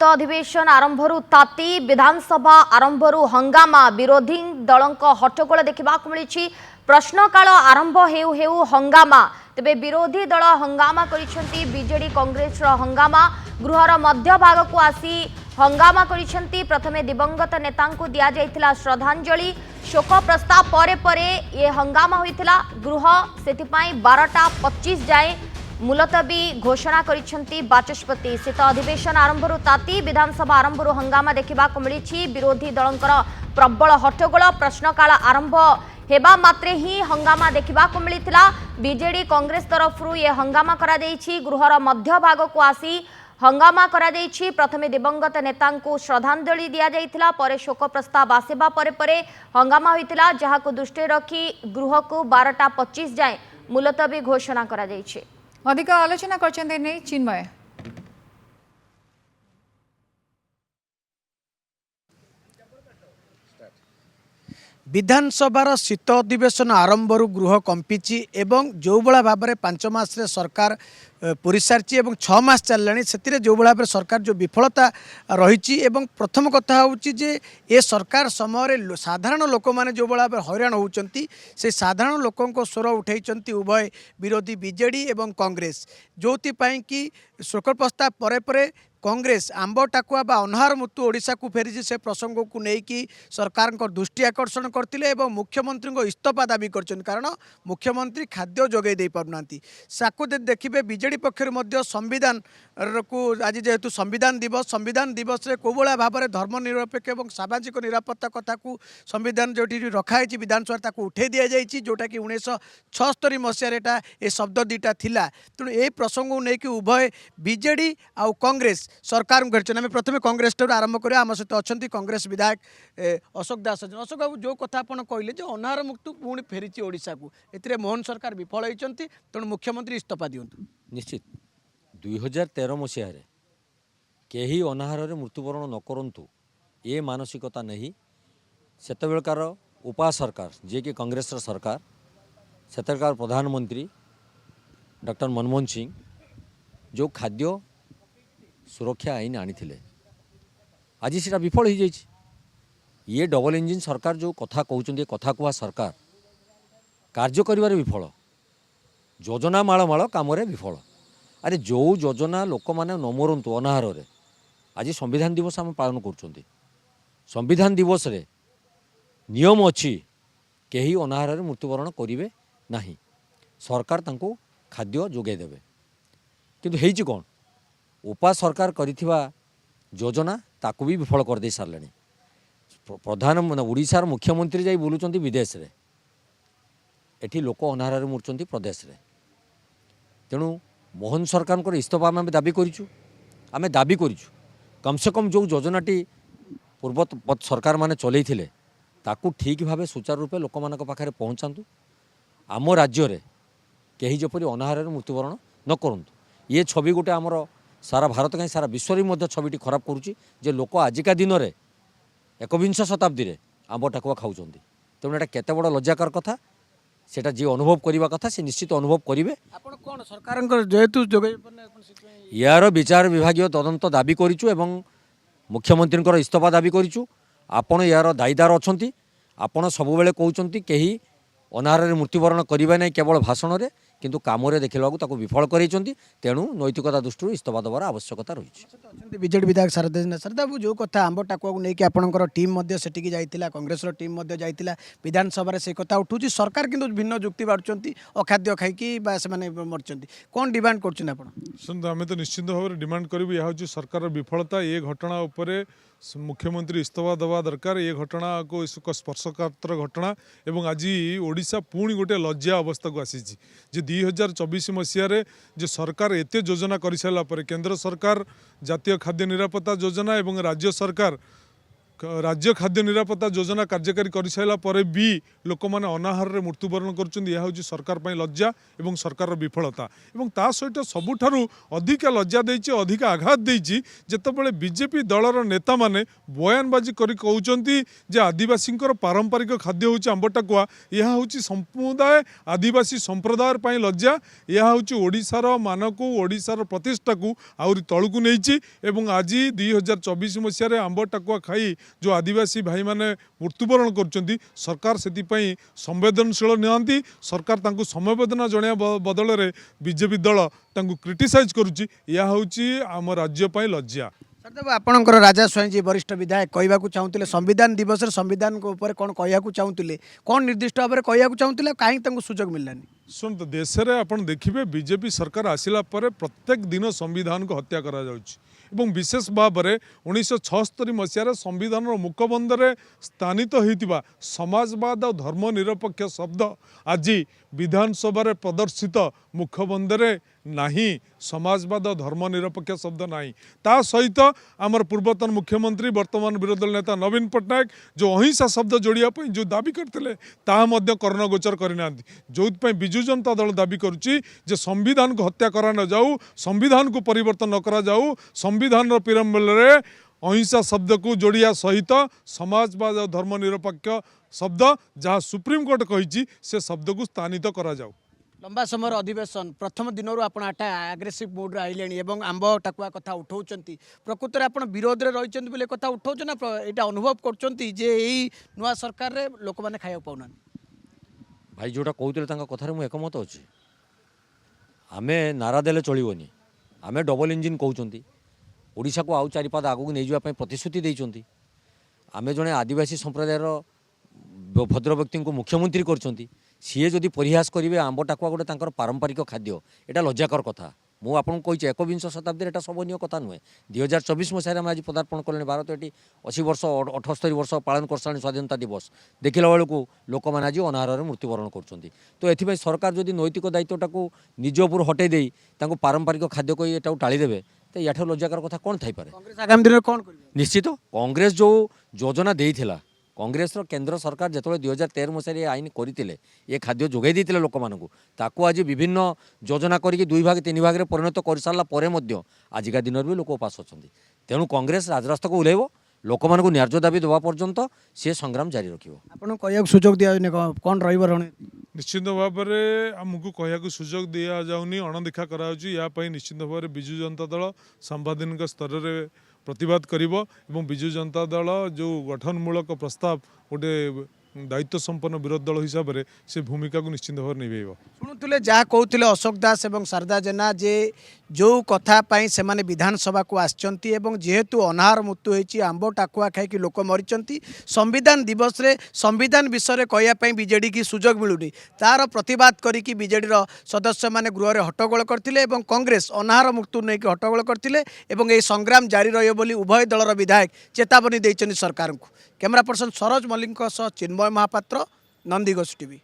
शीत अधिवेशन आरंभरू ताती विधानसभा आरंभरू हंगामा विरोधी दलों हट्टगोल देखा मिली। प्रश्नकाल आरंभ हेउ हेउ हंगामा तेबे विरोधी दल हंगामा करिसेंती। बीजेडी कांग्रेस हंगामा गृहर मध्य भाग को आसी हंगामा करिसेंती। प्रथमे दिवंगत नेता को दिया जाइथिला श्रद्धांजलि। शोक प्रस्ताव परे परे ये हंगामा होइथिला। गृह सेतिपाई 12:25 जाए मुलतवी घोषणा करिसेंती बाचस्पति। शीत अधिवेशन आरंभरू ताती विधानसभा आरंभरू हंगामा देखा मिली। विरोधी दलंकर प्रबल हट्टगोल। प्रश्नकाल आरंभ हेबा मात्रे ही हंगामा देखा मिलता। बीजेडी कांग्रेस तरफरू ये हंगामा करा देइछि। गृहर मध्य भाग को आसी हंगामा करा देइछि। प्रथमे दिवंगत नेता को श्रद्धांजलि दिया जाइथिला। परे शोक प्रस्ताव आसेबा परे परे हंगामा होइतिला, जहाको दृष्टि रखी गृह को 12:25 जाए मुलतवी घोषणा करा देइछि। अधिक आलोचना करछन्ते चिन्मय। विधानसभार शीत अधिवेशन आरंभरू गृह कंपिची एवं जो बड़ा भाव में 5 मास सरकार पूरी सारी और 6 मास चललानी से जो भाव में सरकार जो विफलता रही। प्रथम कथा हूँ जे ए सरकार समय साधारण लोक मैंने जो भाव में हैरान होती से साधारण लोकों स्वर उठाई उभय विरोधी बीजेडी एवं कांग्रेस, जो कि शोक प्रस्ताव परे परे कांग्रेस आंब टाकुआ बा अनहार मृत्यु ओडिशा को फेरी से प्रसंग को लेकिन सरकार दृष्टि आकर्षण करते मुख्यमंत्री को इस्तीफा दाबी कर, कारण मुख्यमंत्री खाद्य जोगे दे पारना। देखिए बीजेडी पक्षर संविधान को आज जेहेतु संविधान दिवस रे कोभला भाव में धर्मनिरपेक्ष और सामाजिक निरापत्ता कथा को संविधान जो रखाई विधानसभा उठे दि जाएगी, जोटा कि 1976 मसीह ये शब्द दुईटा थिला। तेणु ये प्रसंग को लेकिन उभय बीजेडी आउ कांग्रेस सरकार को आम प्रथम कांग्रेस आरंभ करें। आम सहित अच्छा कांग्रेस विधायक अशोक दास। अशोक बाबू, जो कथा आप कहले अनाहार मुक्ति पुणी फेरी ओडिशा को ए मोहन सरकार विफल होती, तेणु मुख्यमंत्री इस्तीफा दिंतु। निश्चित 2013 मसीह कहीं अनाहार मृत्युवरण न करंतु ये मानसिकता नहीं सेतबेलकार उपा सरकार जे कि कांग्रेस सरकार सेतबेलकार प्रधानमंत्री डॉक्टर मनमोहन सिंह जो खाद्य सुरक्षा आईन आनी आज से विफल हो जाए। ये डबल इंजिन सरकार जो कथा कहते कथा कुआ सरकार कार्य कर विफल, योजना माल माल कम विफल। अरे जो योजना लोक मैंने न मरतु अनाहार आज संविधान दिवस आम पालन कर। संविधान दिवस रे नियम अच्छी कहीं अनाहार मृत्युवरण करेंगे ना, सरकार तांको खाद्य जोगे देवे। किंतु हेइछि कौन उपा सरकार करिथिबा योजना ताकू भी विफल कर दे सारे। प्रधान ओडिशार मुख्यमंत्री जाई बोलुचंती विदेश रे, एठी लोक अनाहार मरुचंती प्रदेश रे। तेणु मोहन सरकार को इस्तीफा आम दाबी करिछु। आम दाबी करिछु कम से कम जो योजनाटी पूर्व सरकार माने चलई थिले ताकू ठीक भाव सुचारू रूपे लोक मानक पाखरे पहुँचातु। आम राज्य रे कहीं जपरी अनाहार मृत्युवरण न करंतु। ये छवि गोटे आमर सारा भारत कहीं सारा विश्व में छविटी खराब करुच्ची जे लोक आजिका दिन में 21 शताब्दी रे आंब टाकुआ खाऊँ। तेणु यहाँ केते बड़ लज्जाकर कथा, सेटा जी अनुभव करने कथा से निश्चित अनुभव करेंगे। सरकार जेहेतु यार विचार विभाग तदंत दाबी करिचु एवं मुख्यमंत्री इस्तीफा दाबी करिचु। आपण यार दायीदार अच्छी। आपण सब बेले कहते कहीं अनाहार मृत्युवरण करेंगे नहीं केवल भाषण में, किंतु काम देखा विफल कर। तेणु नैतिकता दृष्टि इस्तीफा देवार आवश्यकता रही। बीजेडी विधायक शारदा जो कथा आंब टाकुआ को लेकिन आपंकर टीम सेटिकी जाइतिला, कांग्रेस टीम जाइतिला विधानसभा से कथा उठूँ। सरकार किंतु भिन्न जुक्ति बाढ़ुंट अखाद्य खाई मरचंती। कौन डिमांड कर? आम तो निश्चित भाव में डिमांड करूँ यह हूँ सरकार विफलता। ये घटना उपर मुख्यमंत्री इस्तीफा देवा दरकार। ये घटना को स्पर्शकातर घटना एवं आज ओडिशा पुणी गोटे लज्जा अवस्था को आसी जे 2024 मसीह जो सरकार एत योजना कर सारापर केंद्र सरकार जातीय खाद्य निरापत्ता योजना एवं राज्य सरकार राज्य खाद्य निरापत्ता योजना कार्यकारी कर सारा पर भी लोक मैंने अनाहार में मृत्युवरण कर सरकार पर लज्जा और सरकार विफलता और ता सहित सबुठारु अधिक लज्जा देछि अधिक आघात देछि जेतेबेले बीजेपी दलर नेता माने बयानबाजी करी कहउचंती जे आदिवासी पारंपरिक खाद्य होछि आंबटाकुआ यह होछि समुदाय आदिवासी संप्रदाय पई लज्जा यह होछि ओडिसार मानक ओडिसार प्रतिष्ठा को आउरी तळकु नेछि एवं आज 2024 मसियारे आंबटाकुआ खाई जो आदिवासी भाई माने मृत्युवरण कर सरकार से संवेदनशील निहंती सरकार तांको समवेदना जणिया बदल रे बीजेपी दल तांको क्रिटिसाइज करुच्ची यह होची आम राज्य पई लज्जा। सरदेव आपणकर राजा स्वयं जी वरिष्ठ विधायक कहवाक चाहूले संविधान दिवस संविधान उपर कौन कहवाक चाहूले कौन निर्दिष्ट भाव में कहवाक चाहूले कहीं सुजोग मिललानी शुणु देश में आप देखिए बीजेपी सरकार आसिला पर प्रत्येक दिन संविधान को हत्या करा जाउछि एवं विशेष भाव में 1976 मसीह संविधान मुखबंधर स्थानित होता समाजवाद और धर्मनिरपेक्ष शब्द आज विधानसभा प्रदर्शित मुखबंधरे नहीं समाजवाद और धर्मनिरपेक्ष शब्द नहीं ता सहित आमर पूर्वतन मुख्यमंत्री वर्तमान विरोधी दल नेता नवीन पट्टनायक जो अहिंसा शब्द जोड़िया जो दाबी करते कर्णगोचर करना जो विजु जनता दल दाबी करुच्ची जे संविधान को हत्या करा न जाऊ संविधान को परिवर्तन न करा जाऊ संविधान पिरम्बल अहिंसा शब्द को जोड़िया सहित समाजवाद और धर्मनिरपेक्ष शब्द जहाँ सुप्रीम कोर्ट कही से शब्द को स्थानित करा जाऊ। लंबा समय अधिवेशन प्रथम दिन आप आग्रेसिव मोड आइले एवं आंब टाकुआ कथा उठाऊँ प्रकृत में आप विरोध में रही बोले कथा उठाऊ ना यहाँ अनुभव कर नुआ सरकार रे लोक मैंने खाया पाऊना भाई जोटा कहते कथार मुझे एकमत अच्छे आमे नारा देले चलबनी आमे डबल इंजिन कहते ओडिशा को आउ चारिपाद आगू नहीं जावाई प्रतिश्रुति देइचंती आमे जड़े आदिवासी संप्रदायर भद्र व्यक्ति को मुख्यमंत्री करछंती सीए जदि परिहास करेंगे आंब टाकुआ गोटे तांकर पारंपरिक खाद्य एटा लज्जाकर कथा मु आपको कही एकविंश शताब्दी एटा शोभनीय कथा नुहे 2024 मसीह आज पदार्पण कले भारत ये 80 वर्ष 78 वर्ष पालन कर स्वाधीनता दिवस देखला बेलू लोक मैंने आज अनाहार मृत्युवरण कर तो ये सरकार जदि नैतिक दायित्वटा को निज उपर हटे दे पारंपरिक खाद्य कही एटा टाड़ीदेवे तो या लज्जाकर कथा कौन थी आगामी दिन कौन निश्चित कांग्रेस जो योजना देइथिला कांग्रेस केंद्र सरकार जो 2013 मसीह आईन करते ये खाद्य जोगाई देते लोक मानू ताकू आज विभिन्न योजना करके 2 भाग 3 भाग में परिणत कर सारा आजिका दिन भी लोक उपास अच्छा तेणु कांग्रेस राजरास्ता को ओह्लैब लोक मानू न्याय्य दाबी देवा पर्यंत सी संग्राम जारी रखियो सुजोग दिया कौन रणनीति निश्चित भाव में आमको कहू सुजोग दि जाऊनी अणदेखा कराया निश्चित भाव में विजु जनता दल सांबादिक स्तर में प्रतिवाद करिबो एवं विजु जनता दल जो गठनमूलक प्रस्ताव गोटे दायित्व संपन्न विरोधी दल हिसाब से भूमिका को निश्चित भाव निभेब शुणुले जहाँ कहते अशोक दास और शारदा जेना जे जो कथापाई से विधानसभा को आसचंती एवं जेहेतु अनाहार मृत्यु होती आंब टाकुआ खाई लोक मरीचंती संविधान दिवस रे संविधान विषय कहवाई बीजेडी की सुजोग मिलूनी तार प्रतिवाद करी बीजेडी सदस्य मैंने गृह में हट्टगोल करते कांग्रेस अनाहार मृत्यु नहीं हट्टगोल करते संग्राम जारी रही उभय दलर विधायक चेतावनी देते सरकार को। कैमरा पर्सन सरोज मल्लिक चिन्मय महापात्र नंदीगोष टीवी।